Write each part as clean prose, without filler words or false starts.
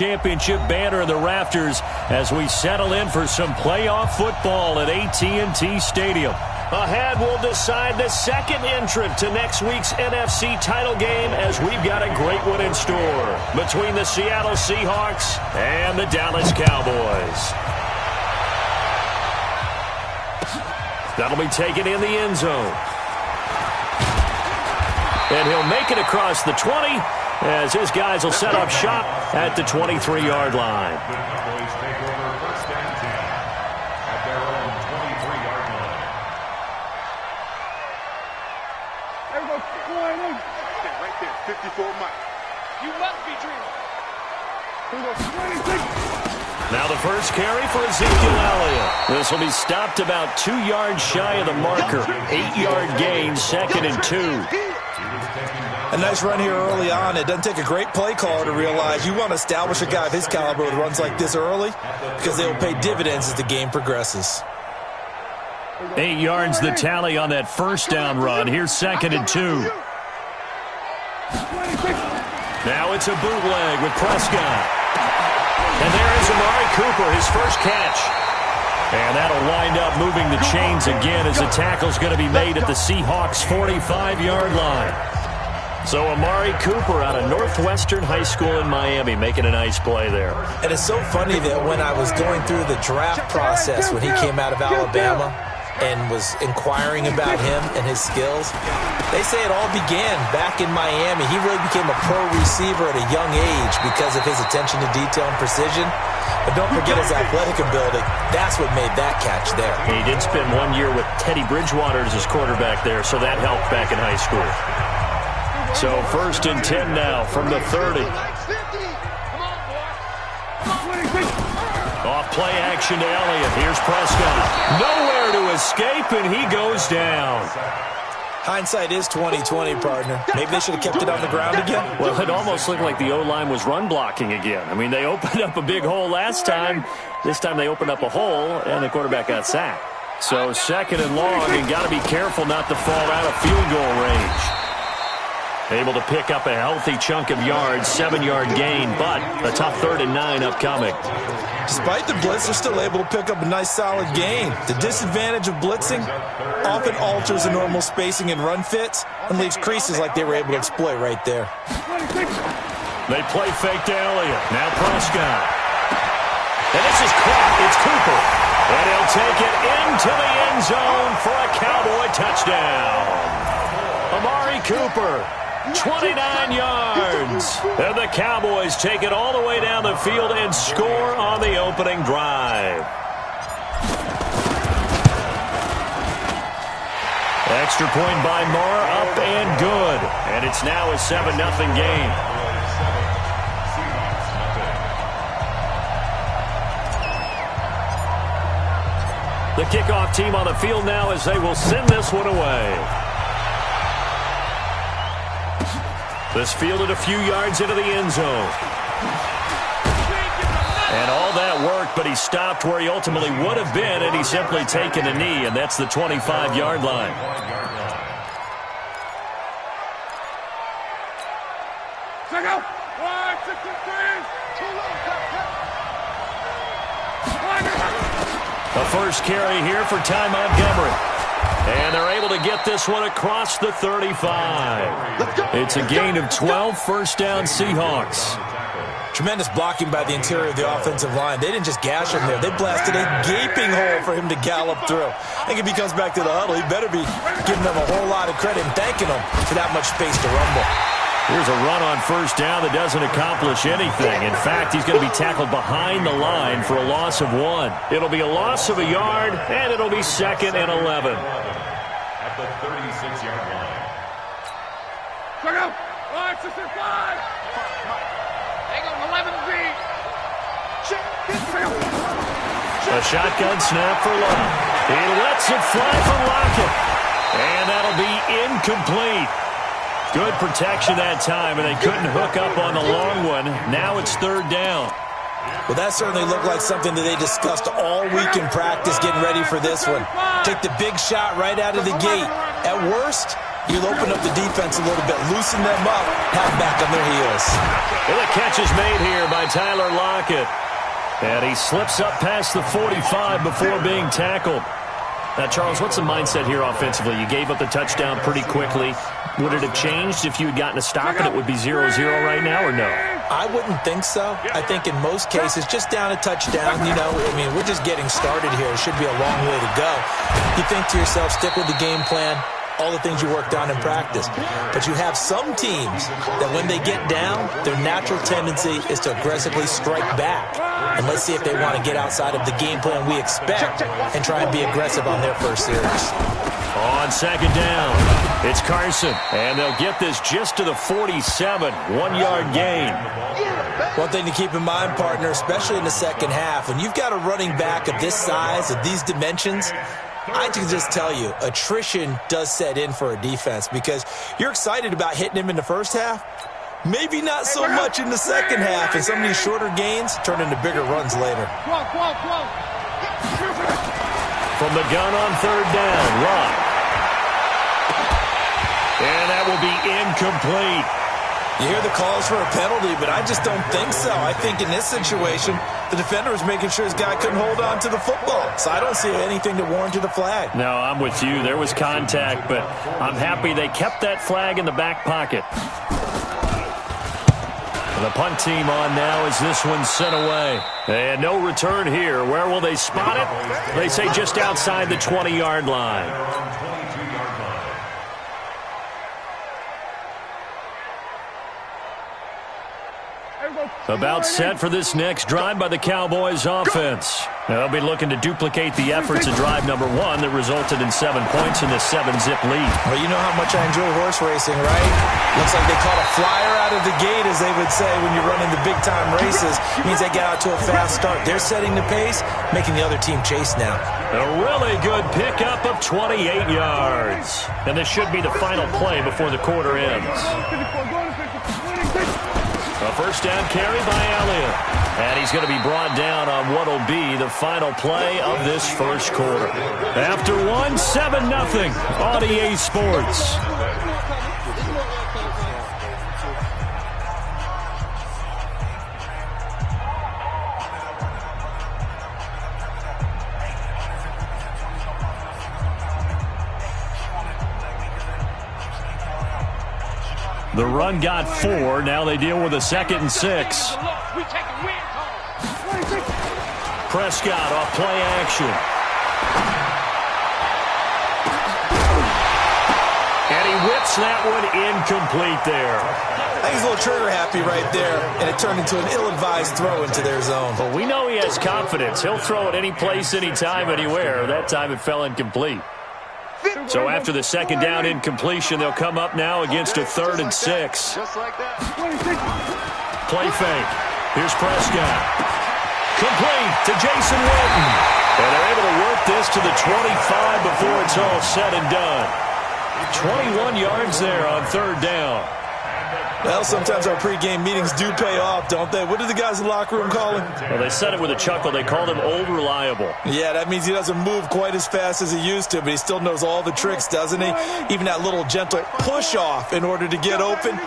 Championship banner in the rafters as we settle in for some playoff football at AT&T Stadium. Ahead, we'll decide the second entrant to next week's NFC title game as we've got a great one in store between the Seattle Seahawks and the Dallas Cowboys. That'll be taken in the end zone. And he'll make it across the 20 as his guys will set up shop at the 23-yard line. The Cowboys take over first and 10 at their own 23-yard line. There goes 20. Right there, 54 Mike. You must be dreaming. Here goes 26. Now the first carry for Ezekiel Elliott. This will be stopped about 2 yards shy of the marker. 8-yard gain, 2nd and 2. A nice run here early on. It doesn't take a great play caller to realize you want to establish a guy of his caliber with runs like this early because they will pay dividends as the game progresses. 8 yards the tally on that first down run. Here's 2nd and 2. Now it's a bootleg with Prescott. And there is Amari Cooper, his first catch. And that'll wind up moving the chains again as the tackle's going to be made at the Seahawks' 45-yard line. So Amari Cooper out of Northwestern High School in Miami making a nice play there. And it's so funny that when I was going through the draft process when he came out of Alabama and was inquiring about him and his skills, they say it all began back in Miami. He really became a pro receiver at a young age because of his attention to detail and precision. But don't forget his athletic ability. That's what made that catch there. He did spend 1 year with Teddy Bridgewater as his quarterback there, so that helped back in high school. So 1st and 10 now from the 30. Off play action to Elliott. Here's Prescott. Nowhere to escape, and he goes down. Hindsight is 20/20, partner. Maybe they should have kept it on the ground again. Well, it almost looked like the O-line was run blocking again. I mean, they opened up a big hole last time. This time they opened up a hole, and the quarterback got sacked. So 2nd and long, and got to be careful not to fall out of field goal range. Able to pick up a healthy chunk of yards, 7-yard gain, but a tough 3rd and 9 upcoming. Despite the blitz, they're still able to pick up a nice solid gain. The disadvantage of blitzing often alters the normal spacing and run fits and leaves creases like they were able to exploit right there. They play fake to Elliott. Now Prescott. And this is caught. It's Cooper. And he'll take it into the end zone for a Cowboy touchdown. Amari Cooper. 29 yards. And the Cowboys take it all the way down the field and score on the opening drive. Extra point by Moore, up and good. And it's now a 7-0 game. The kickoff team on the field now as they will send this one away. This fielded a few yards into the end zone. And all that worked, but he stopped where he ultimately would have been, and he's simply taken a knee, and that's the 25-yard line. Check out. A first carry here for Ty Montgomery. And they're able to get this one across the 35. It's a gain of 12, first down Seahawks. Tremendous blocking by the interior of the offensive line. They didn't just gash him there. They blasted a gaping hole for him to gallop through. I think if he comes back to the huddle, he better be giving them a whole lot of credit and thanking them for that much space to rumble. Here's a run on first down that doesn't accomplish anything. In fact, he's going to be tackled behind the line for a loss of 1. It'll be a loss of a yard, and it'll be 2nd and 11. At the 36-yard line. Check out. 5, 6, 5. Hang on, 11 feet. A shotgun snap for Love. He lets it fly for Lockett. And that'll be incomplete. Good protection that time, and they couldn't hook up on the long one. Now it's 3rd down. Well, that certainly looked like something that they discussed all week in practice getting ready for this one. Take the big shot right out of the gate. At worst, You'll open up the defense a little bit, loosen them up, have back on their heels. Well, the catch is made here by Tyler Lockett. And he slips up past the 45 before being tackled. Now, Charles, what's the mindset here offensively? You gave up the touchdown pretty quickly. Would it have changed if you had gotten a stop and it would be 0-0 right now, or no? I wouldn't think so. I think in most cases, just down a touchdown, we're just getting started here. It should be a long way to go. You think to yourself, stick with the game plan, all the things you worked on in practice. But you have some teams that when they get down, their natural tendency is to aggressively strike back. And let's see if they want to get outside of the game plan we expect and try and be aggressive on their first series. On second down, it's Carson, and they'll get this just to the 47, 1-yard gain. One thing to keep in mind, partner, especially in the second half, when you've got a running back of this size, of these dimensions, I can just tell you, attrition does set in for a defense because you're excited about hitting him in the first half. Maybe not so much in the second half, and some of these shorter gains turn into bigger runs later. From the gun on third down, Locke. And that will be incomplete. You hear the calls for a penalty, but I just don't think so. I think in this situation, the defender was making sure his guy couldn't hold on to the football. So I don't see anything to warrant the flag. No, I'm with you. There was contact, but I'm happy they kept that flag in the back pocket. The punt team on now as this one's sent away. And no return here. Where will they spot it? They say just outside the 20-yard line. About set for this next drive by the Cowboys offense. They'll be looking to duplicate the efforts of drive number 1 that resulted in 7 points in the 7-zip lead. Well, you know how much I enjoy horse racing, right? Looks like they caught a flyer out of the gate, as they would say when you're running the big-time races. It means they get out to a fast start. They're setting the pace, making the other team chase now. A really good pickup of 28 yards. And this should be the final play before the quarter ends. A first down carry by Elliott. And he's going to be brought down on what will be the final play of this first quarter. After 1, 7-0 on EA Sports. The run got 4. Now they deal with a 2nd and 6. Prescott off play action. And he whips that one incomplete there. I think he's a little trigger happy right there, and it turned into an ill-advised throw into their zone. But we know he has confidence. He'll throw it any place, anytime, anywhere. That time it fell incomplete. So after the second down incompletion, they'll come up now against a 3rd and 6. Play fake. Here's Prescott. Complete to Jason Witten. And they're able to work this to the 25 before it's all said and done. 21 yards there on 3rd down. Well, sometimes our pregame meetings do pay off, don't they? What do the guys in the locker room call him? Well, they said it with a chuckle. They called him Old Reliable. Yeah, that means he doesn't move quite as fast as he used to, but he still knows all the tricks, doesn't he? Even that little gentle push-off in order to get open,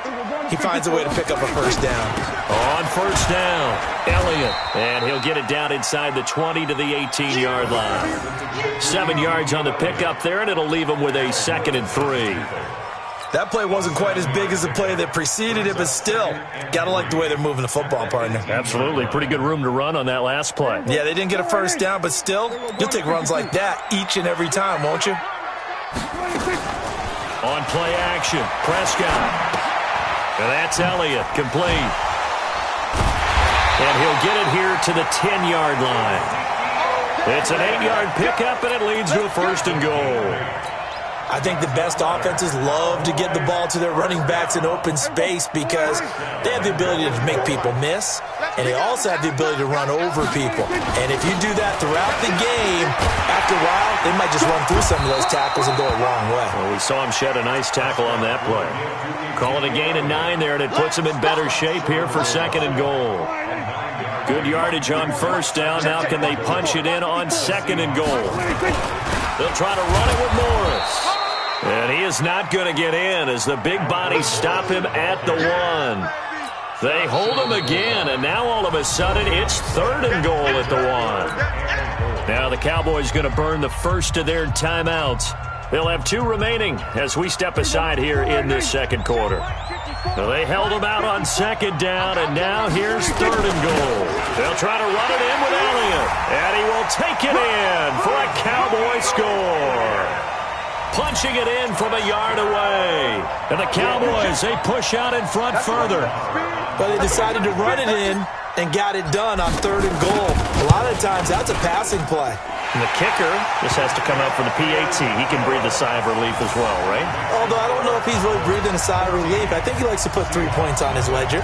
he finds a way to pick up a first down. On first down, Elliott. And he'll get it down inside the 20 to the 18-yard line. 7 yards on the pickup there, and it'll leave him with a 2nd and 3. That play wasn't quite as big as the play that preceded it, but still, got to like the way they're moving the football, partner. Absolutely. Pretty good room to run on that last play. Yeah, they didn't get a first down, but still, you'll take runs like that each and every time, won't you? On play action, Prescott. And that's Elliott, complete. And he'll get it here to the 10-yard line. It's an 8-yard pickup, and it leads to a 1st and goal. I think the best offenses love to get the ball to their running backs in open space because they have the ability to make people miss, and they also have the ability to run over people. And if you do that throughout the game, after a while, they might just run through some of those tackles and go a long way. Well, we saw him shed a nice tackle on that play. Call it a gain of 9 there, and it puts him in better shape here for 2nd and goal. Good yardage on first down. Now can they punch it in on 2nd and goal? They'll try to run it with Morris. And he is not going to get in as the big bodies stop him at the 1. They hold him again, and now all of a sudden it's 3rd and goal at the 1. Now the Cowboys going to burn the first of their timeouts. They'll have 2 remaining as we step aside here in this second quarter. So they held him out on 2nd down, and now here's 3rd and goal. They'll try to run it in with Elliott, and he will take it in for a Cowboy score. Punching it in from a yard away. And the Cowboys, they push out in front further. But they decided to run it in and got it done on 3rd and goal. A lot of times, that's a passing play. And the kicker just has to come up for the PAT. He can breathe a sigh of relief as well, right? Although I don't know if he's really breathing a sigh of relief. I think he likes to put 3 points on his ledger.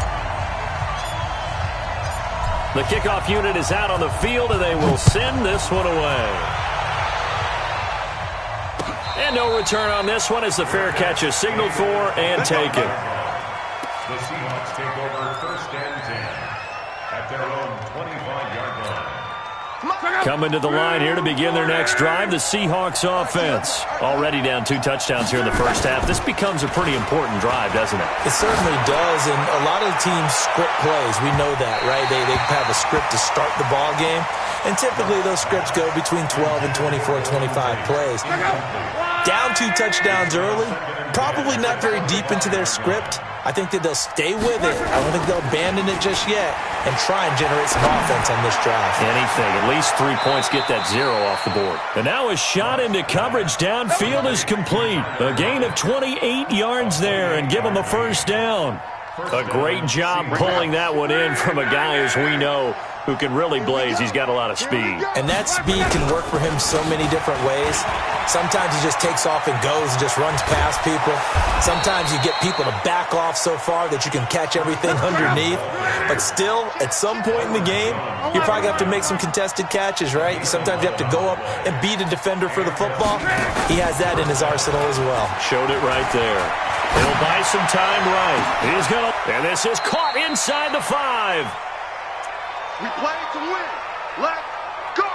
The kickoff unit is out on the field, and they will send this one away. And no return on this one as the fair catch is signaled for and taken. The Seahawks take over 1st and 10 at their own 25-yard line. Coming to the line here to begin their next drive, the Seahawks offense. Already down 2 touchdowns here in the first half. This becomes a pretty important drive, doesn't it? It certainly does, and a lot of teams script plays. We know that, right? They have a script to start the ball game, and typically those scripts go between 12 and 24, 25 plays. Down 2 touchdowns early, probably not very deep into their script. I think that they'll stay with it. I don't think they'll abandon it just yet and try and generate some offense on this drive. Anything. At least 3 points get that 0 off the board. And now a shot into coverage downfield is complete. A gain of 28 yards there and give them a 1st down. A great job pulling that one in from a guy, as we know, who can really blaze. He's got a lot of speed. And that speed can work for him so many different ways. Sometimes he just takes off and goes and just runs past people. Sometimes you get people to back off so far that you can catch everything underneath. But still, at some point in the game, you probably have to make some contested catches, right? Sometimes you have to go up and beat a defender for the football. He has that in his arsenal as well. Showed it right there. He'll buy some time right. He's going to... And this is caught inside the 5. We play to win. Let's go.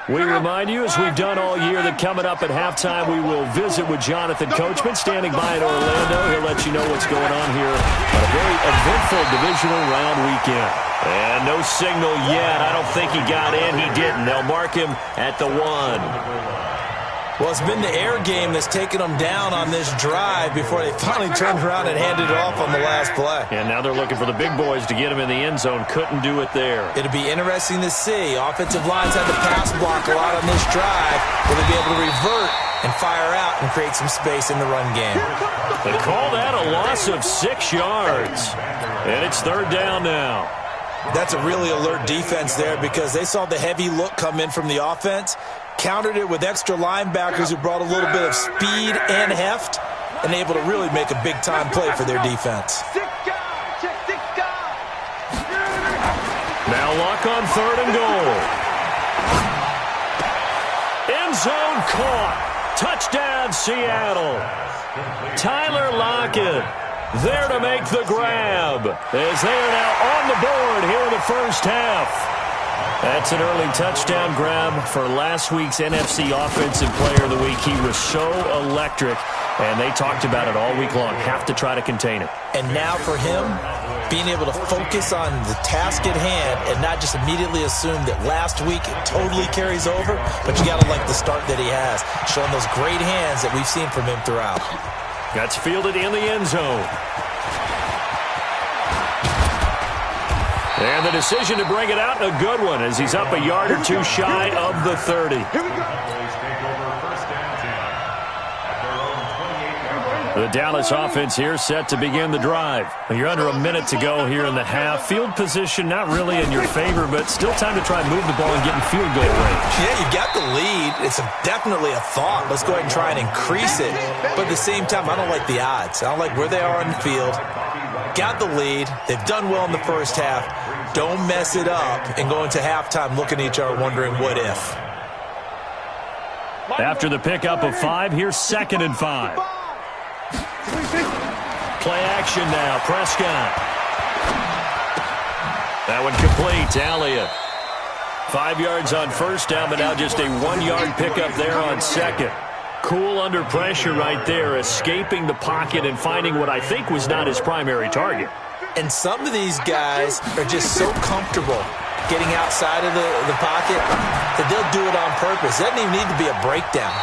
We remind you, as we've done all year, that coming up at halftime, we will visit with Jonathan Coachman standing by in Orlando. He'll let you know what's going on here on a very eventful divisional round weekend. And no signal yet. I don't think he got in. He didn't. They'll mark him at the 1. Well, it's been the air game that's taken them down on this drive before they finally turned around and handed it off on the last play. And now they're looking for the big boys to get him in the end zone. Couldn't do it there. It'll be interesting to see. Offensive lines had to pass block a lot on this drive. Will they be able to revert and fire out and create some space in the run game? They call that a loss of 6 yards. And it's 3rd down now. That's a really alert defense there because they saw the heavy look come in from the offense, countered it with extra linebackers who brought a little bit of speed and heft, and able to really make a big-time play for their defense. Now Luck on 3rd and goal. End zone caught. Touchdown, Seattle. Tyler Lockett there to make the grab as they are now on the board here in the first half. That's an early touchdown grab for last week's NFC Offensive Player of the Week. He was so electric, and they talked about it all week long. Have to try to contain him. And now for him, being able to focus on the task at hand and not just immediately assume that last week it totally carries over, but you got to like the start that he has, showing those great hands that we've seen from him throughout. That's fielded in the end zone. And the decision to bring it out, a good one, as he's up a yard or 2 shy of the 30. The Dallas offense here set to begin the drive. You're under a minute to go here in the half. Field position not really in your favor, but still time to try and move the ball and get in field goal range. Yeah, you got the lead. It's definitely a thought. Let's go ahead and try and increase it. But at the same time, I don't like the odds. I don't like where they are on the field. Got the lead. They've done well in the first half. Don't mess it up and go into halftime looking at each other wondering what if. After the pickup of 5, here's 2nd and 5. Play action now. Prescott. That one complete to Elliott. 5 yards on first down, but now just a 1-yard pickup there on second. Cool under pressure right there, escaping the pocket and finding what I think was not his primary target. And some of these guys are just so comfortable getting outside of the pocket that they'll do it on purpose. It doesn't even need to be a breakdown.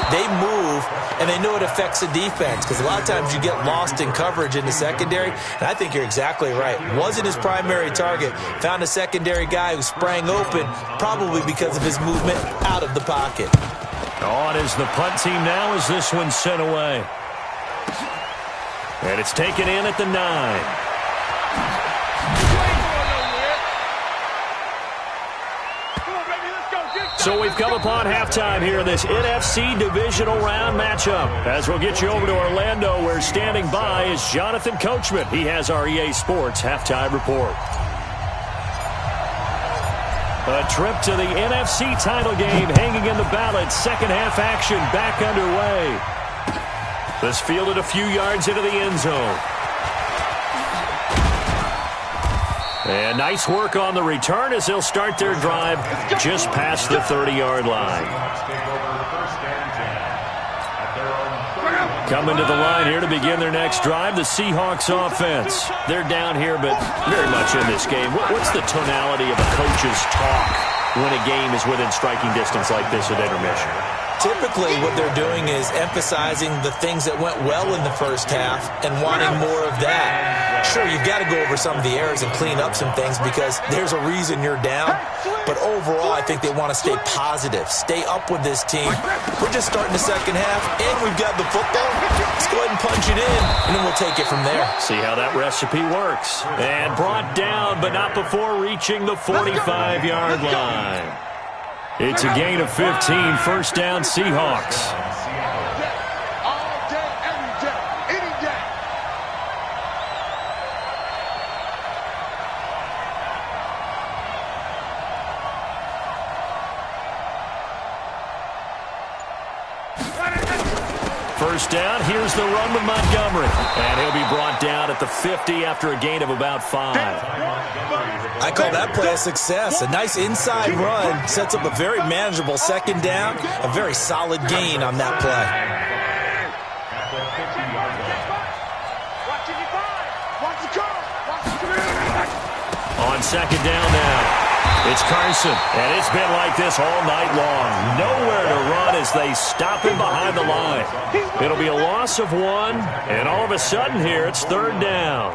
They move, and they know it affects the defense because a lot of times you get lost in coverage in the secondary, and I think you're exactly right. Wasn't his primary target. Found a secondary guy who sprang open, probably because of his movement out of the pocket. On is the punt team now as this one's sent away. And it's taken in at the 9. So we've come upon halftime here in this NFC divisional round matchup. As we'll get you over to Orlando, where standing by is Jonathan Coachman. He has our EA Sports halftime report. A trip to the NFC title game hanging in the balance. Second half action back underway. This fielded a few yards into the end zone. And nice work on the return as they'll start their drive just past the 30-yard line. Coming to the line here to begin their next drive, the Seahawks offense. They're down here, but very much in this game. What's the tonality of a coach's talk when a game is within striking distance like this at intermission? Typically, what they're doing is emphasizing the things that went well in the first half and wanting more of that. Sure, you've got to go over some of the errors and clean up some things because there's a reason you're down. But overall, I think they want to stay positive, stay up with this team. We're just starting the second half, and we've got the football. Let's go ahead and punch it in, and then we'll take it from there. See how that recipe works. And brought down, but not before reaching the 45-yard line. It's a gain of 15, first down Seahawks. All day, every day, any day. First down, here's the run with Montgomery. And he'll be brought down at the 50 after a gain of about 5. I call that play a success. A nice inside run sets up a very manageable second down, a very solid gain on that play. On second down now, it's Carson, and it's been like this all night long. Nowhere to run as they stop him behind the line. It'll be a loss of 1, and all of a sudden here, it's third down.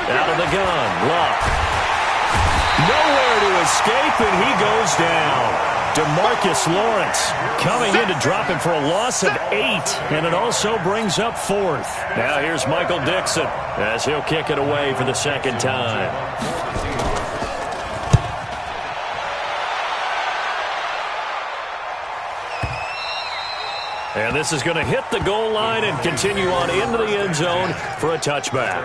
Out of the gun, Luck. Nowhere to escape, and he goes down. DeMarcus Lawrence coming in to drop him for a loss of 8, and it also brings up 4th. Now here's Michael Dixon as he'll kick it away for the second time. And this is going to hit the goal line and continue on into the end zone for a touchback.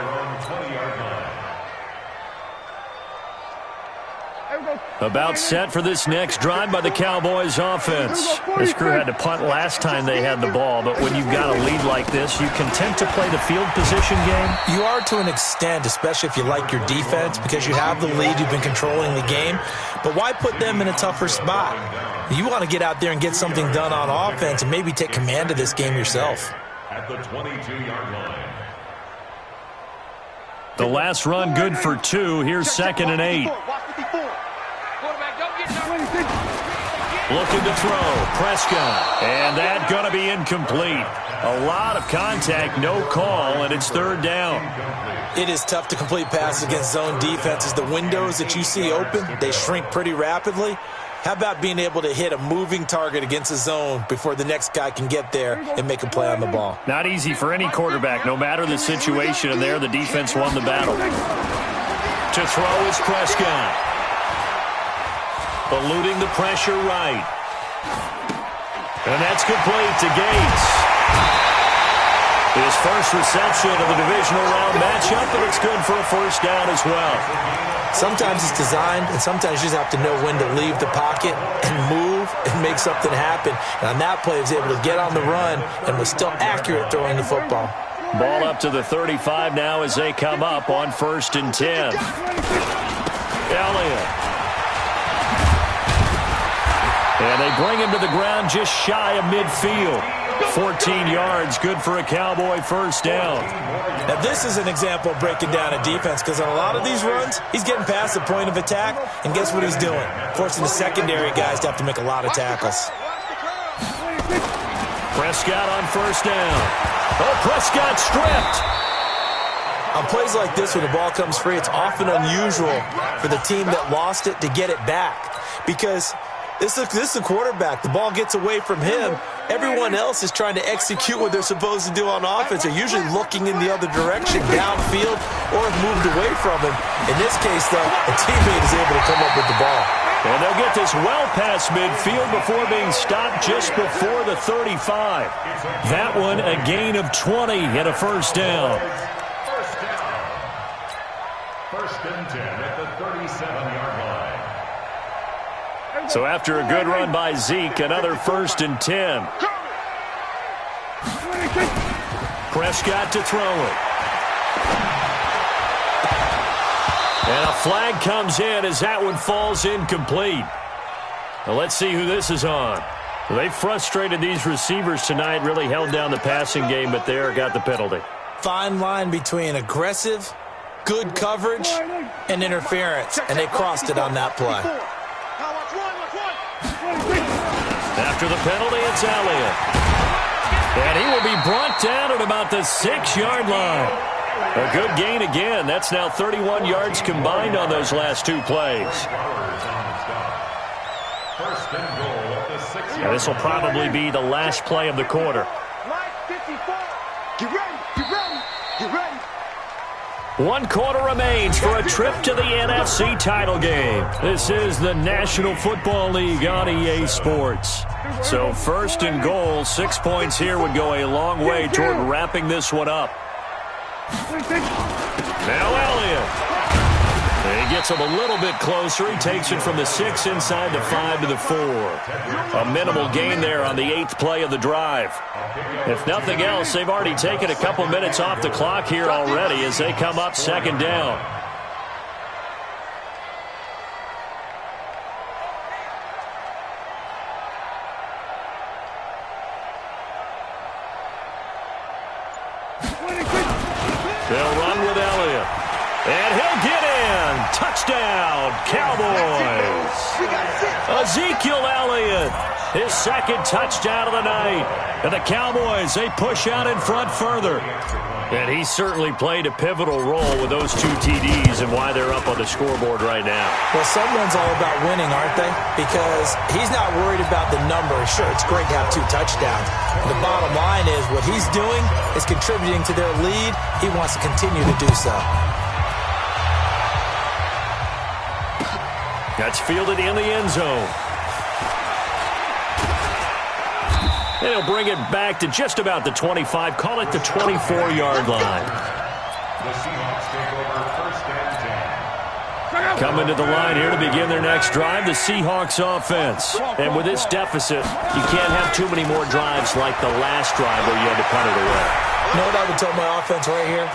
About set for this next drive by the Cowboys offense. This crew had to punt last time they had the ball, but when you've got a lead like this, you content to play the field position game? You are to an extent, especially if you like your defense, because you have the lead, you've been controlling the game. But why put them in a tougher spot? You want to get out there and get something done on offense and maybe take command of this game yourself. At the 22-yard line. The last run good for 2. Here's second and 8. Looking to throw, Prescott, and that's going to be incomplete. A lot of contact, no call, and it's third down. It is tough to complete passes against zone defenses. The windows that you see open, they shrink pretty rapidly. How about being able to hit a moving target against a zone before the next guy can get there and make a play on the ball? Not easy for any quarterback, no matter the situation, and there the defense won the battle. To throw is Prescott. Eluding the pressure right. And that's complete to Gates. His first reception of the divisional round matchup, and it's good for a first down as well. Sometimes it's designed, and sometimes you just have to know when to leave the pocket and move and make something happen. And on that play, he was able to get on the run and was still accurate throwing the football. Ball up to the 35 now as they come up on 1st and 10. Elliott. And they bring him to the ground just shy of midfield. 14 yards, good for a Cowboy first down. Now, this is an example of breaking down a defense because on a lot of these runs, he's getting past the point of attack, and guess what he's doing? Forcing the secondary guys to have to make a lot of tackles. Prescott on first down. Oh, Prescott stripped. On plays like this, when the ball comes free, it's often unusual for the team that lost it to get it back because this is the quarterback. The ball gets away from him. Everyone else is trying to execute what they're supposed to do on offense. They're usually looking in the other direction, downfield, or have moved away from him. In this case, though, a teammate is able to come up with the ball. And they'll get this well past midfield before being stopped just before the 35. That one, a gain of 20 and a first down. First and 10 at the 37-yard line. So after a good run by Zeke, another 1st and 10. Prescott to throw it. And a flag comes in as that one falls incomplete. Now let's see who this is on. They frustrated these receivers tonight, really held down the passing game, but there got the penalty. Fine line between aggressive, good coverage, and interference, and they crossed it on that play. After the penalty, it's Elliott. And he will be brought down at about the 6-yard line. A good gain again. That's now 31 yards combined on those last two plays. First and goal at the 6-yard. This will probably be the last play of the quarter. Get ready, get ready, get ready. 1 quarter remains for a trip to the NFC title game. This is the National Football League on EA Sports. So 1st and goal, 6 points here would go a long way toward wrapping this one up. Now Elliott. He gets him a little bit closer. He takes it from the 6 inside the 5 to the 4. A minimal gain there on the 8th play of the drive. If nothing else, they've already taken a couple minutes off the clock here already as they come up 2nd down. They'll run with Elliott. And he'll get in. Touchdown, Cowboys. Ezekiel Elliott, his 2nd touchdown of the night. And the Cowboys, they push out in front further. And he certainly played a pivotal role with those 2 TDs and why they're up on the scoreboard right now. Well, someone's all about winning, aren't they? Because he's not worried about the number. Sure, it's great to have 2 touchdowns. The bottom line is what he's doing is contributing to their lead. He wants to continue to do so. That's fielded in the end zone. And he'll bring it back to just about the 25. Call it the 24-yard line. The Seahawks take over 1st and 10. Coming to the line here to begin their next drive, the Seahawks offense. And with this deficit, you can't have too many more drives like the last drive where you had to punt it away. You know what I would tell my offense right here?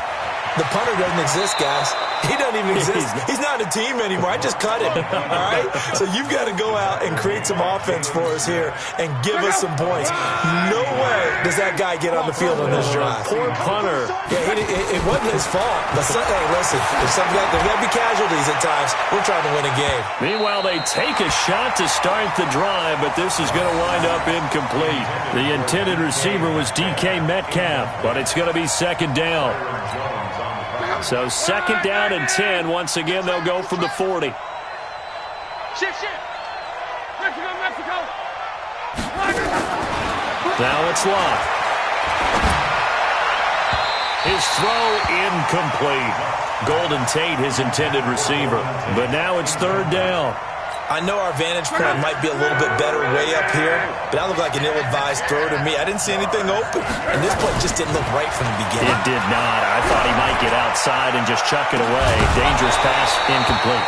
The punter doesn't exist, guys. He doesn't even exist. He's not a team anymore. I just cut him, all right? So you've got to go out and create some offense for us here and give us some points. No way does that guy get on the field on this drive. Poor punter. Yeah, it wasn't his fault. But hey, listen, there's got to be casualties at times. We're trying to win a game. Meanwhile, they take a shot to start the drive, but this is going to wind up incomplete. The intended receiver was DK Metcalf, but it's going to be 2nd down. So 2nd down and 10. Once again, they'll go from the 40. Shift. Mexico. Now it's Lott. His throw incomplete. Golden Tate, his intended receiver. But now it's 3rd down. I know our vantage point might be a little bit better way up here, but that looked like an ill-advised throw to me. I didn't see anything open, and this play just didn't look right from the beginning. It did not. I thought he might get outside and just chuck it away. Dangerous pass, incomplete.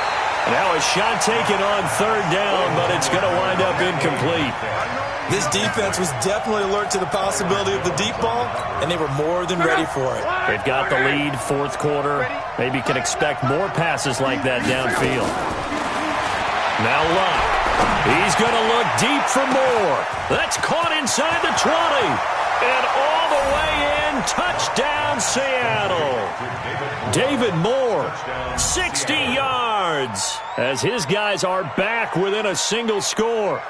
Now a shot taken on third down, but it's going to wind up incomplete. This defense was definitely alert to the possibility of the deep ball, and they were more than ready for it. They've got the lead, fourth quarter. Maybe can expect more passes like that downfield. Now Luck. He's going to look deep for more. That's caught inside the 20. And all the way in, touchdown Seattle. David Moore, 60 yards, as his guys are back within a single score.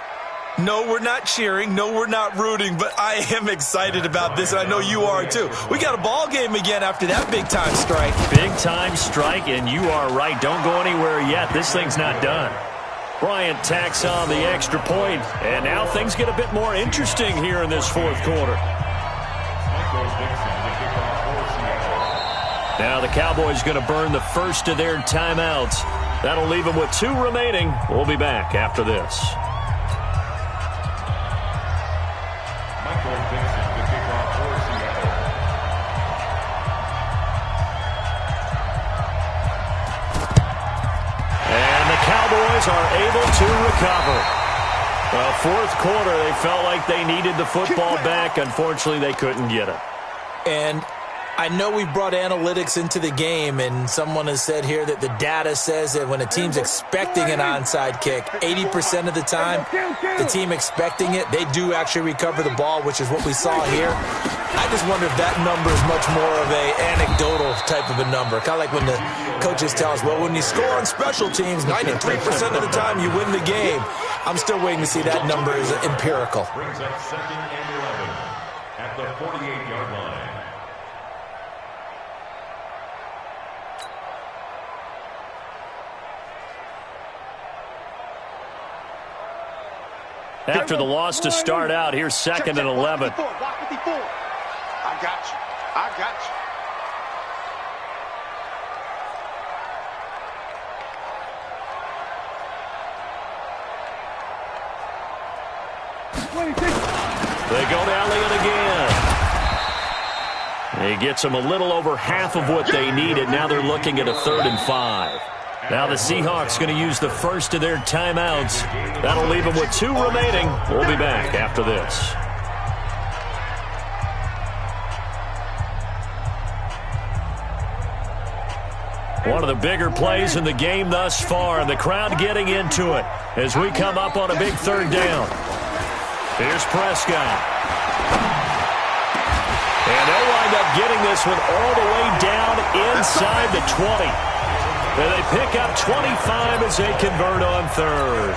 No, we're not cheering. No, we're not rooting, but I am excited about this, and I know you are too. We got a ball game again after that big-time strike. Big-time strike, and you are right. Don't go anywhere yet. This thing's not done. Bryant tacks on the extra point, and now things get a bit more interesting here in this fourth quarter. Now the Cowboys going to burn the first of their timeouts. That'll leave them with 2 remaining. We'll be back after this. Cowboys are able to recover. Fourth quarter, they felt like they needed the football back. Unfortunately, they couldn't get it. And I know we brought analytics into the game, and someone has said here that the data says that when a team's expecting an onside kick, 80% of the time, the team expecting it, they do actually recover the ball, which is what we saw here. I just wonder if that number is much more of a anecdotal type of a number. Kind of like when the coaches tell us, well, when you score on special teams, 93% of the time you win the game. I'm still waiting to see that number is empirical. Brings up 2nd and 11 at the 48-yard line. After the loss to start out, here's 2nd and 11. I got you. I got you. They go to Elliott again. He gets them a little over half of what they needed. Now they're looking at a 3rd and 5. Now the Seahawks going to use the first of their timeouts. That'll leave them with 2 remaining. We'll be back after this. One of the bigger plays in the game thus far, and the crowd getting into it as we come up on a big 3rd down. Here's Prescott. And they'll wind up getting this one all the way down inside the 20. And they pick up 25 as they convert on 3rd.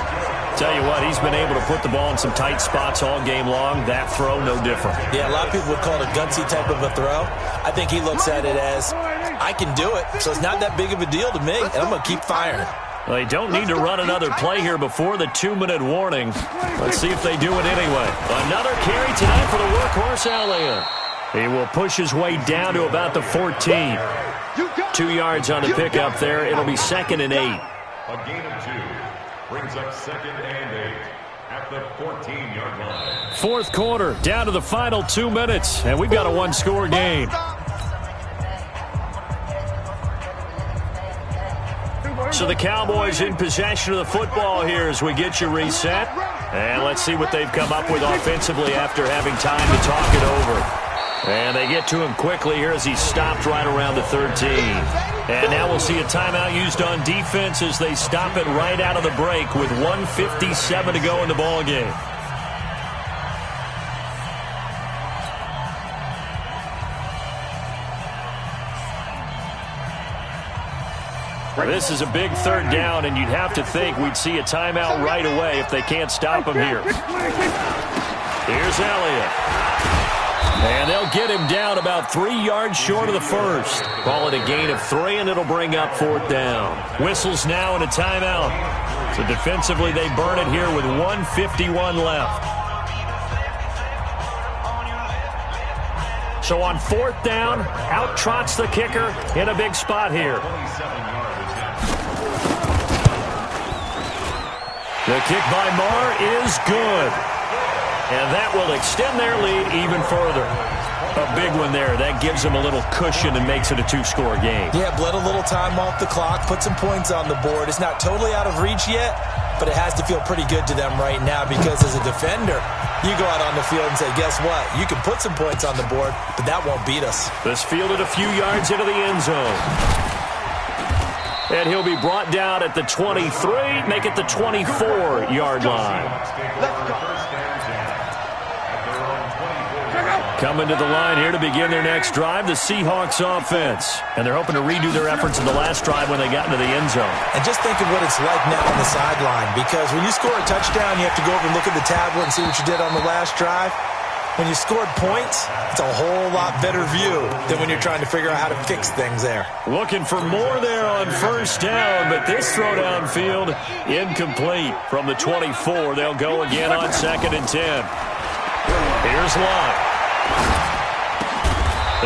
Tell you what, he's been able to put the ball in some tight spots all game long. That throw, no different. Yeah, a lot of people would call it a gutsy type of a throw. I think he looks at it as, I can do it, so it's not that big of a deal to me, and I'm going to keep firing. Well, they don't need to run another play here before the 2-minute warning. Let's see if they do it anyway. Another carry tonight for the workhorse Elliott. He will push his way down to about the 14. 2 yards on the pickup there. It'll be 2nd and 8. A gain of 2 brings up 2nd and 8 at the 14-yard line. Fourth quarter, down to the final 2 minutes, and we've got a 1-score game. So the Cowboys in possession of the football here as we get you reset. And let's see what they've come up with offensively after having time to talk it over. And they get to him quickly here as he stopped right around the 13. And now we'll see a timeout used on defense as they stop it right out of the break with 1:57 to go in the ball game. This is a big 3rd down, and you'd have to think we'd see a timeout right away if they can't stop him here. Here's Elliott. And they'll get him down about 3 yards short of the first. Call it a gain of 3, and it'll bring up 4th down. Whistles now and a timeout. So defensively, they burn it here with 1:51 left. So on 4th down, out trots the kicker in a big spot here. The kick by Marr is good. And that will extend their lead even further. A big one there. That gives them a little cushion and makes it a two-score game. Yeah, bled a little time off the clock, put some points on the board. It's not totally out of reach yet, but it has to feel pretty good to them right now because as a defender, you go out on the field and say, guess what? You can put some points on the board, but that won't beat us. This fielded a few yards into the end zone. And he'll be brought down at the 23, make it the 24-yard line. Coming to the line here to begin their next drive, the Seahawks offense. And they're hoping to redo their efforts in the last drive when they got into the end zone. And just think of what it's like now on the sideline, because when you score a touchdown, you have to go over and look at the tablet and see what you did on the last drive. When you scored points, it's a whole lot better view than when you're trying to figure out how to fix things there. Looking for more there on first down, but this throw downfield incomplete from the 24. They'll go again on 2nd and 10. Here's Locke.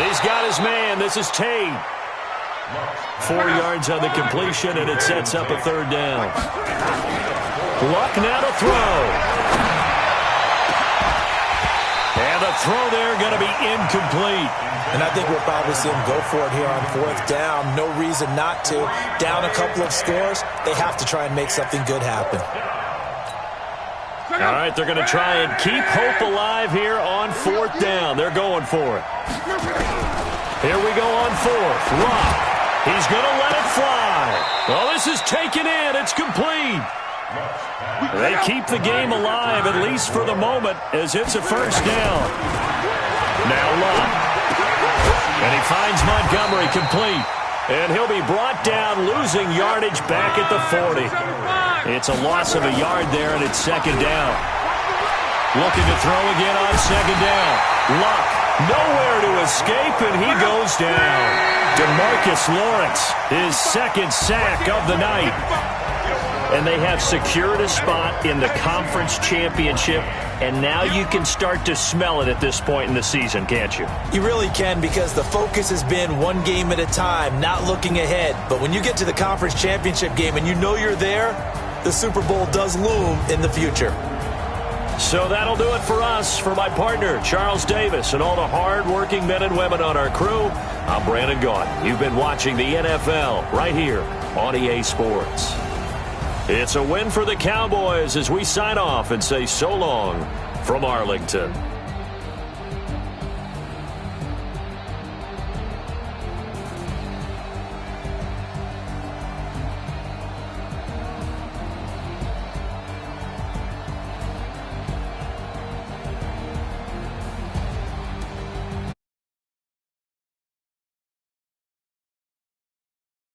He's got his man. This is Tate. 4 yards on the completion, and it sets up a 3rd down. Luck now to throw. And the throw there going to be incomplete. And I think we'll probably see him go for it here on 4th down. No reason not to. Down a couple of scores, they have to try and make something good happen. All right, they're going to try and keep hope alive here on 4th down. They're going for it. Here we go on 4th. Rock. He's going to let it fly. Well, this is taken in. It's complete. They keep the game alive, at least for the moment, as it's a 1st down. Now Locke. And he finds Montgomery complete. And he'll be brought down, losing yardage back at the 40. It's a loss of a yard there, and it's 2nd down. Looking to throw again on 2nd down. Locke, nowhere to escape, and he goes down. DeMarcus Lawrence, his 2nd sack of the night. And they have secured a spot in the conference championship, and now you can start to smell it at this point in the season, can't you? You really can, because the focus has been one game at a time, not looking ahead. But when you get to the conference championship game and you know you're there, the Super Bowl does loom in the future. So that'll do it for us. For my partner, Charles Davis, and all the hard-working men and women on our crew, I'm Brandon Gaudin. You've been watching the NFL right here on EA Sports. It's a win for the Cowboys as we sign off and say so long from Arlington.